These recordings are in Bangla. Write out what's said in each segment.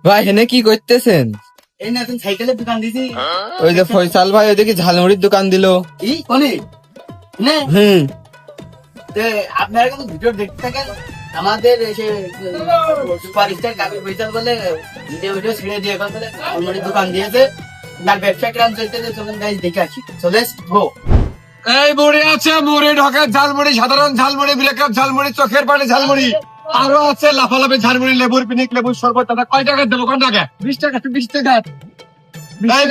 ভাই হেনে কি করতেছেন? এই না তুমি সাইকেলের দোকান দিছি। ওই যে ফয়সাল ভাই ওইদিকে ঝালমুড়ির দোকান দিল। এই কোনে না হুম। আপনারা কিন্তু ভিডিও দেখতে থাকেন। আমাদের এসে সুপারস্টার কাবির ফয়সাল বলে ভিডিও ছেড়ে দিয়ে এখন বলে ঝালমুড়ির দোকান দিয়েছে, তার ব্যবসা গ্রাম চলতেছে। চলুন গাইজ দেখে আসি। So let's go. এই মুড়ি আছে, মুড়ি ঢকের ঝালমুড়ি, সাধারণ ঝালমুড়ি, ব্রেকআপ ঝালমুড়ি, চোখের পানি ঝালমুড়ি, আরো আছে লাফালাফি ঝালমুড়ি, লেবুর পিনিক, লেবুর শরবত। দাদা কয় টাকা দেবো? কোন টাকা? 20 টাকা। 20 টাকা। এই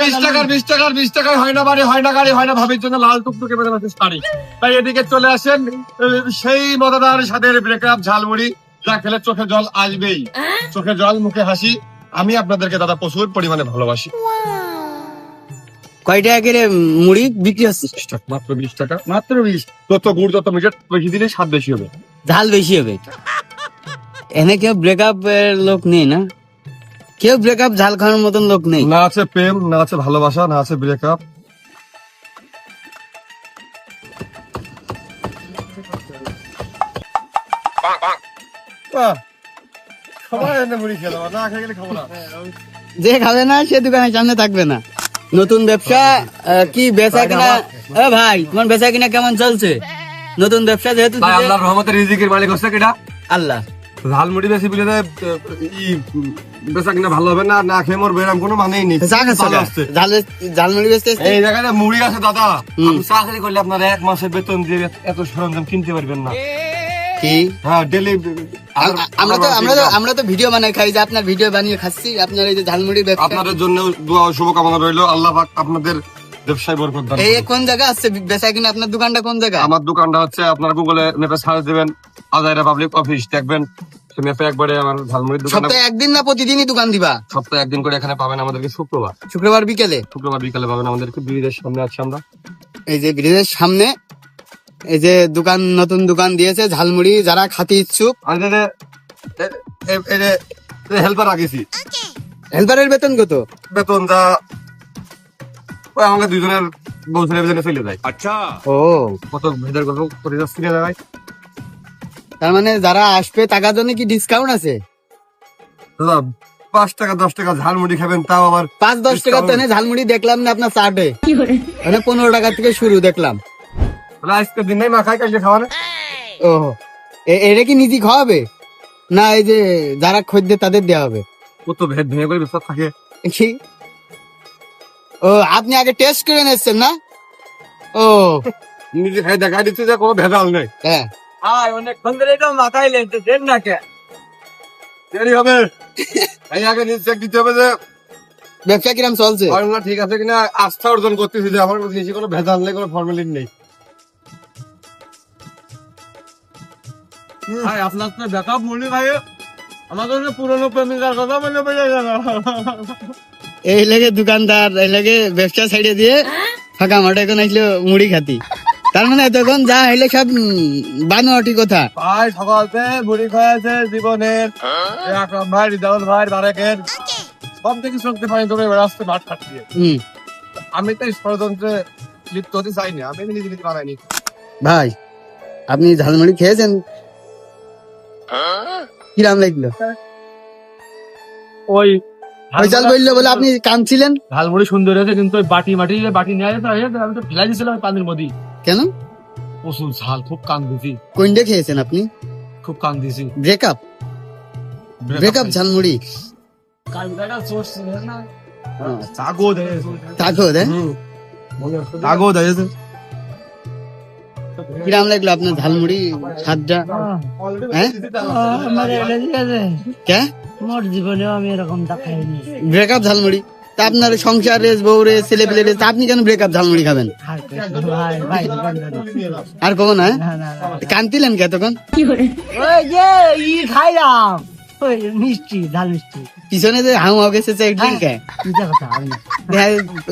20 টাকার হয় না বাড়ি, হয় না গাড়ি, হয় না ভাবির জন্য লাল টুকটুকে বেঁধে আছে শাড়ি। তাই এদিকে চলে আসেন, সেই মজাদার স্বাদের ব্রেকআপ ঝালমুড়ি, যা খেলে চোখে জল আসবেই। চোখে জল, মুখে হাসি। আমি আপনাদেরকে দাদা প্রচুর পরিমাণে ভালোবাসি। কয় টাকা করে মুড়ি বিক্রি হচ্ছে? মাত্র 20 টাকা। মাত্র 20। যত গুড় যত মিটার বেশি দিলে স্বাদ বেশি হবে। ঝাল বেশি হবে। এনে কেউ ব্রেকআপ এর লোক নেই না, কেউ ব্রেকআপ ঝাল খাওয়ার মতন লোক নেই। না আছে প্রেম, না আছে ভালোবাসা, না আছে ব্রেকআপ। সবাই এনে মুড়ি খেয়ে দেবো, না খেয়ে গেলে খাবো না। যে খাবে না সে দোকানের সামনে থাকবে না। নতুন ব্যবসা কি বেচা কিনা? ভাই তোমার বেচা কিনা কেমন চলছে? নতুন ব্যবসা যেহেতু ভাই আল্লাহর রহমতে রিজিকের মালিক হচ্ছে কিনা আল্লাহ। ঝালমুড়ি বেশি বিলে বেচা কিনা ভালো হবে না, না খেয়ে মরবে এরকম কোনো মানেই নেই। ভালো আসছে। ঝালমুড়ি বেচতে এই জায়গায় মুড়ি আছে দাদা, আপনি চাকরি করলে আপনার 1 মাসের বেতন দিয়ে এত সরঞ্জাম কিনতে পারবেন না। কি? হ্যাঁ ডেলি। আমরা তো ভিডিও বানাই খাই, যে আপনার ভিডিও বানিয়ে খাচ্ছি। আপনার এই যে ঝালমুড়ি ব্যবসা, আপনাদের জন্য দোয়া ও শুভকামনা রইলো। আল্লাহ পাক আপনাদের ব্যবসায় বরকত দান এই করুন। কোন জায়গা আছে বেচা কিনা? আপনার দোকানটা কোন জায়গা? আমার দোকানটা হচ্ছে, আপনার গুগলে ম্যাপে সার্চ দিবেন, আজাইরা পাবলিক অফিস, দেখবেন ম্যাপে একবারে আমার ঝালমুড়ির দোকান। সপ্তাহে একদিন না প্রতিদিনই দোকান দিবা? সপ্তাহে একদিন করে এখানে পাবেন আমাদেরকে। শুক্রবার বিকেলে। শুক্রবার বিকালে পাবেন আমাদেরকে। ব্রিজের সামনে আছি আমরা। এই যে ব্রিজের সামনে এই যে দোকান, নতুন দোকান দিয়েছে ঝালমুড়ি, যারা খাতে ইচ্ছুক। হেল্পার আগেছি। হেল্পারের বেতন কত? বেতন যা ওই আমাকে দুজনের বউ ছেলে বেজনে চলে যায়। আচ্ছা। ও, কত ভেতর গল্প করে যাচ্ছে ভাই। তার মানে যারা আসবে টাকার জন্য কি ডিসকাউন্ট আছে? দাদা 5 টাকা 10 টাকা ঝালমুড়ি খাবেন, তাও আবার 5-10 টাকা তো এনে ঝালমুড়ি দেখলাম না আপনার চাটে। এনে 15 টাকা থেকে শুরু দেখলাম। আজকের দিন নাই মাখায় কাজে খাওয়া না। ও, এটা কি নিজে খাওয়াবে না এই যে যারা খদ্দের তাদের দেওয়া হবে? কত ভেদ ভেঙে করে বিশ্বাস থাকে। কি? ও, আপনি আগে টেস্ট করে নিচ্ছেন না? ও নিজে খাই দেখা দিচ্ছে যে কোনো ভেজাল নেই। হ্যাঁ, অনেকক্ষণ ধরে এটা মাথায় লেনতে দেন না কে? দেরি হবে। এই আগে নিজে চেক দিতে হবে যে ব্যবসা কিরম চলছে। ফর্মুলা ঠিক আছে কিনা, আস্থা অর্জন করতেছি যে আমার নিজে কোনো ভেজাল নেই, কোনো ফর্মালিটি নেই। ভাই আপনার তো ব্যাকআপ মুড়ি ভাই আমাদের পুরনো প্রেমিকার কথা মনে পড়ে গেল। এই লেগে দোকানদার, এই লেগে ব্যবসা ছাইড়ে দিয়ে ফাঁকা মাঠে এখন আসলো মুড়ি খাতি। তার মানে তখন যা হইলে সব বানোয়াটি কথা। ভাই সকালতে মুড়ি খাওয়াছে জীবনের আকরাম ভাই, রিদাউল ভাই, বারেকের সব থেকে চলতে পারি তোর রাস্তায় মাঠ কাটিয়ে। আমি তো এই ষড়যন্ত্রে লিপ্ত হতে চাইনি, আমি নিজে নিজে বানাইনি। ভাই আপনি ঝালমুড়ি খেয়েছেন, কিরাম লাগলো? ওই ফয়সাল বললো বলে আপনি কাঁদছিলেন। ঝালমুড়ি সুন্দর হয়েছে, কিন্তু ওই বাটি নিয়ে যেতে আমি তো ফেলাই দিয়েছিলাম পানির মধ্যে। কেন? প্রচুর ঝাল, খুব কান্দিছি। কোনটা খেয়েছেন আপনি? খুব কান্দিছি। ব্রেকআপ ঝালমুড়ি কালকাটা সোর্স না তাগদ তাগদ, তাগদ হয়েছে। কিরাম লাগলো আপনার ঝালমুড়ি স্বাদটা? হ্যাঁ, কে মোর জীবনেও আমি এরকম দেখাইনি। ব্রেকআপ ঝালমুড়ি? তা আপনার সংসার রে, বউ রে, ছেলে পেলে রে, তা আপনি কেন ব্রেকআপ ঝালমুড়ি খাবেন? আর কখন? হ্যাঁ, কান্দিলেন কে তখন? ওই যে খাইলাম, ওই মিষ্টি, ঝাল মিষ্টি। পিছনে যে হাউ হাউ গেছে একদিন কে মিথ্যা কথা, আমি না।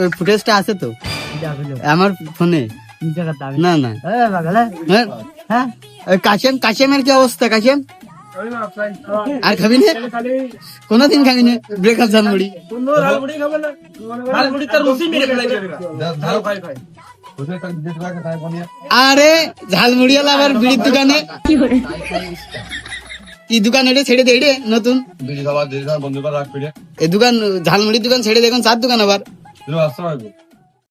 ওই ফুটেজটা আছে তো মিথ্যা হলো। আমার ফোনে? মিথ্যা কথা, আমি না না। পাগল, হ্যাঁ, হ্যাঁ। ওই কাশেমের কি অবস্থা? কাশেম আর খাবি না? কোনদিন খাবি না ব্রেকআপ ঝালমুড়ি? আরে ঝালমুড়ি আবার বিড়ির দোকানে কি দোকান এটা ছেড়ে দে রে নতুন দিদি খাবার বন্ধু করে রাখবি রে এই দোকান ঝালমুড়ির দোকান ছেড়ে দেখুন চার দোকান আবার আসতে পারবো